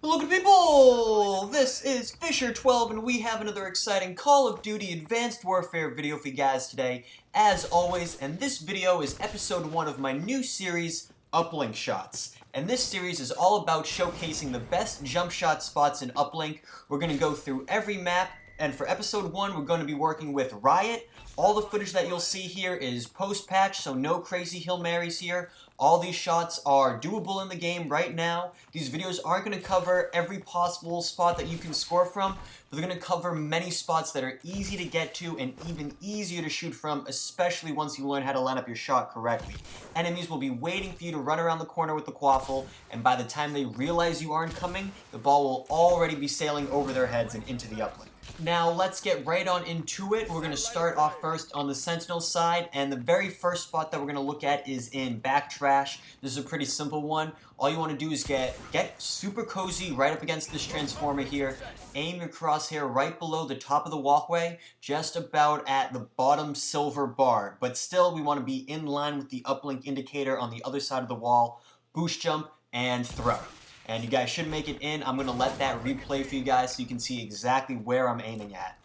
Hello good people! This is FisherTwelve and we have another exciting Call of Duty Advanced Warfare video for you guys today, as always, and this video is episode 1 of my new series, Uplink Shots. And this series is all about showcasing the best jump shot spots in Uplink. We're going to go through every map, and for episode 1 we're going to be working with Riot. All the footage that you'll see here is post-patch, so no crazy Hail Marys here. All these shots are doable in the game right now. These videos aren't going to cover every possible spot that you can score from, but they're going to cover many spots that are easy to get to and even easier to shoot from, especially once you learn how to line up your shot correctly. Enemies will be waiting for you to run around the corner with the quaffle, and by the time they realize you aren't coming, the ball will already be sailing over their heads and into the uplink. Now let's get right on into it. We're going to start off first on the Sentinel side, and the very first spot that we're going to look at is in back trash. This is a pretty simple one. All you want to do is get super cozy right up against this transformer here. Aim your crosshair right below the top of the walkway, just about at the bottom silver bar. But still, we want to be in line with the uplink indicator on the other side of the wall. Boost jump and throw. And you guys should make it in. I'm going to let that replay for you guys so you can see exactly where I'm aiming at.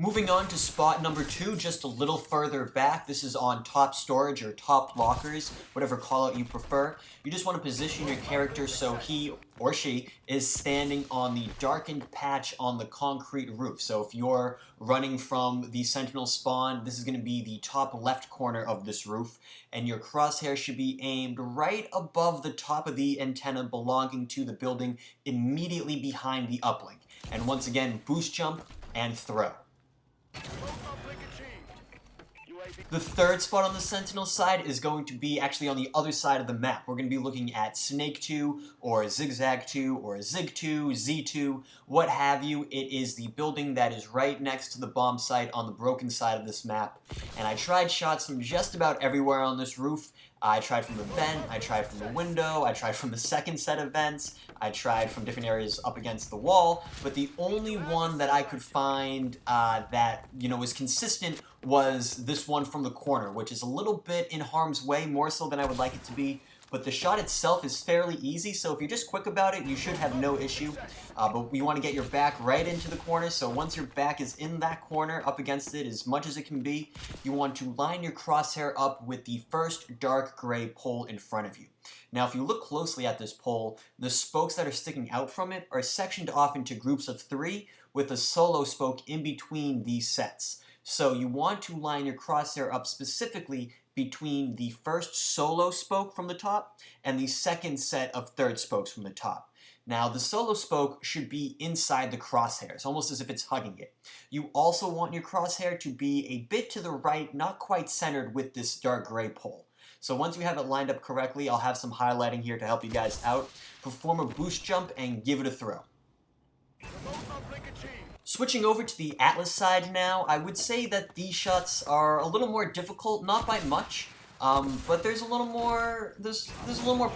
Moving on to spot number 2, just a little further back. This is on top storage or top lockers, whatever callout you prefer. You just want to position your character so he or she is standing on the darkened patch on the concrete roof. So if you're running from the Sentinel spawn, this is going to be the top left corner of this roof, and your crosshair should be aimed right above the top of the antenna belonging to the building immediately behind the uplink. And once again, boost jump and throw. The third spot on the Sentinel side is going to be actually on the other side of the map. We're going to be looking at Snake 2, or Zigzag 2, or Zig 2, Z2, what have you. It is the building that is right next to the bomb site on the broken side of this map. And I tried shots from just about everywhere on this roof. I tried from the vent, I tried from the window, I tried from the second set of vents, I tried from different areas up against the wall, but the only one that I could find that, was consistent was this one from the corner, which is a little bit in harm's way, more so than I would like it to be. But the shot itself is fairly easy, so if you're just quick about it, you should have no issue. But you want to get your back right into the corner, so once your back is in that corner, up against it as much as it can be, you want to line your crosshair up with the first dark gray pole in front of you. Now, if you look closely at this pole, the spokes that are sticking out from it are sectioned off into groups of 3 with a solo spoke in between these sets. So you want to line your crosshair up specifically between the first solo spoke from the top and the second set of third spokes from the top. Now, the solo spoke should be inside the crosshairs, almost as if it's hugging it. You also want your crosshair to be a bit to the right, not quite centered with this dark gray pole. So once you have it lined up correctly, I'll have some highlighting here to help you guys out. Perform a boost jump and give it a throw. Switching over to the Atlas side now, I would say that these shots are a little more difficult, not by much, but there's a little more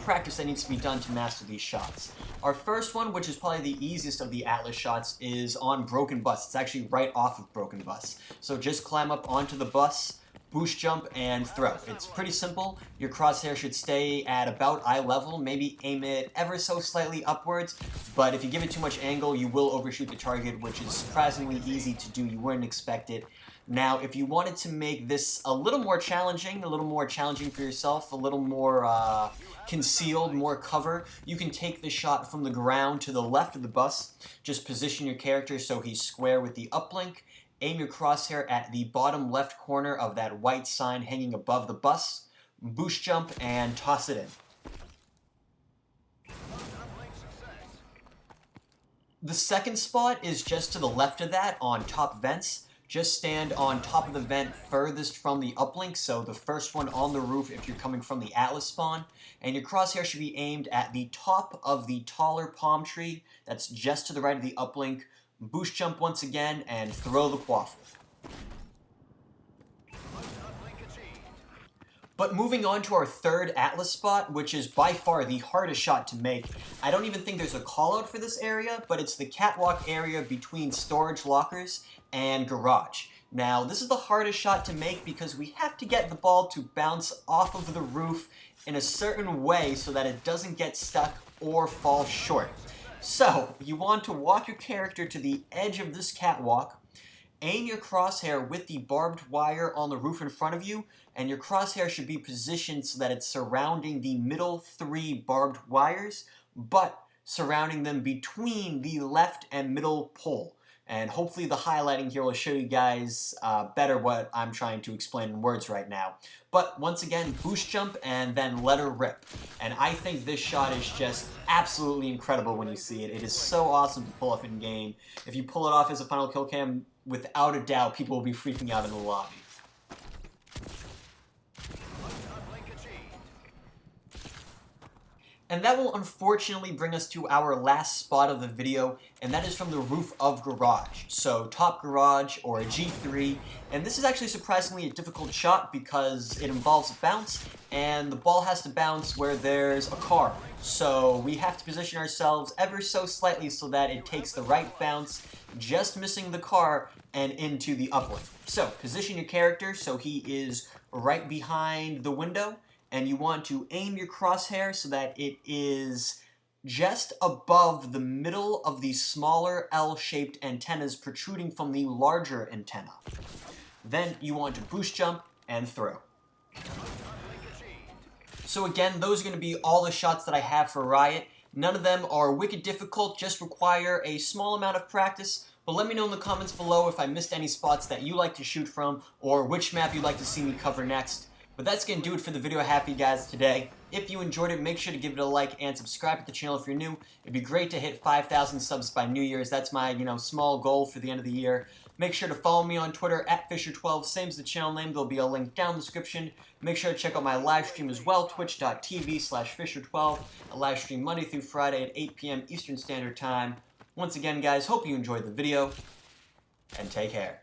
practice that needs to be done to master these shots. Our first one, which is probably the easiest of the Atlas shots, is on Broken Bus. It's actually right off of Broken Bus. So just climb up onto the bus, boost jump, and throw. It's pretty simple. Your crosshair should stay at about eye level, maybe aim it ever so slightly upwards, but if you give it too much angle, you will overshoot the target, which is surprisingly easy to do. You wouldn't expect it. Now, if you wanted to make this a little more challenging for yourself, a little more concealed, more cover, you can take the shot from the ground to the left of the bus. Just position your character so he's square with the uplink. Aim your crosshair at the bottom left corner of that white sign hanging above the bus. Boost jump and toss it in. The second spot is just to the left of that on top vents. Just stand on top of the vent furthest from the uplink, so the first one on the roof if you're coming from the Atlas spawn. And your crosshair should be aimed at the top of the taller palm tree that's just to the right of the uplink. Boost jump once again, and throw the quaffle. But moving on to our third Atlas spot, which is by far the hardest shot to make. I don't even think there's a callout for this area, but it's the catwalk area between storage lockers and garage. Now, this is the hardest shot to make because we have to get the ball to bounce off of the roof in a certain way so that it doesn't get stuck or fall short. So, you want to walk your character to the edge of this catwalk, aim your crosshair with the barbed wire on the roof in front of you, and your crosshair should be positioned so that it's surrounding the middle 3 barbed wires, but surrounding them between the left and middle pole. And hopefully the highlighting here will show you guys better what I'm trying to explain in words right now. But once again, boost jump and then let her rip. And I think this shot is just absolutely incredible when you see it. It is so awesome to pull off in game. If you pull it off as a final kill cam, without a doubt, people will be freaking out in the lobby. And that will unfortunately bring us to our last spot of the video, and that is from the roof of garage. So top garage or a G3, and this is actually surprisingly a difficult shot because it involves a bounce, and the ball has to bounce where there's a car. So we have to position ourselves ever so slightly so that it takes the right bounce, just missing the car, and into the uplink. So position your character so he is right behind the window, and you want to aim your crosshair so that it is just above the middle of the smaller L-shaped antennas protruding from the larger antenna. Then you want to boost jump and throw. So again, those are going to be all the shots that I have for Riot. None of them are wicked difficult, just require a small amount of practice. But let me know in the comments below if I missed any spots that you like to shoot from, or which map you'd like to see me cover next. But that's going to do it for the video I have for you guys today. If you enjoyed it, make sure to give it a like and subscribe to the channel if you're new. It'd be great to hit 5,000 subs by New Year's. That's my, small goal for the end of the year. Make sure to follow me on Twitter at FisherTwelve, same as the channel name. There'll be a link down in the description. Make sure to check out my live stream as well, twitch.tv/FisherTwelve. I live stream Monday through Friday at 8 p.m. Eastern Standard Time. Once again, guys, hope you enjoyed the video, and take care.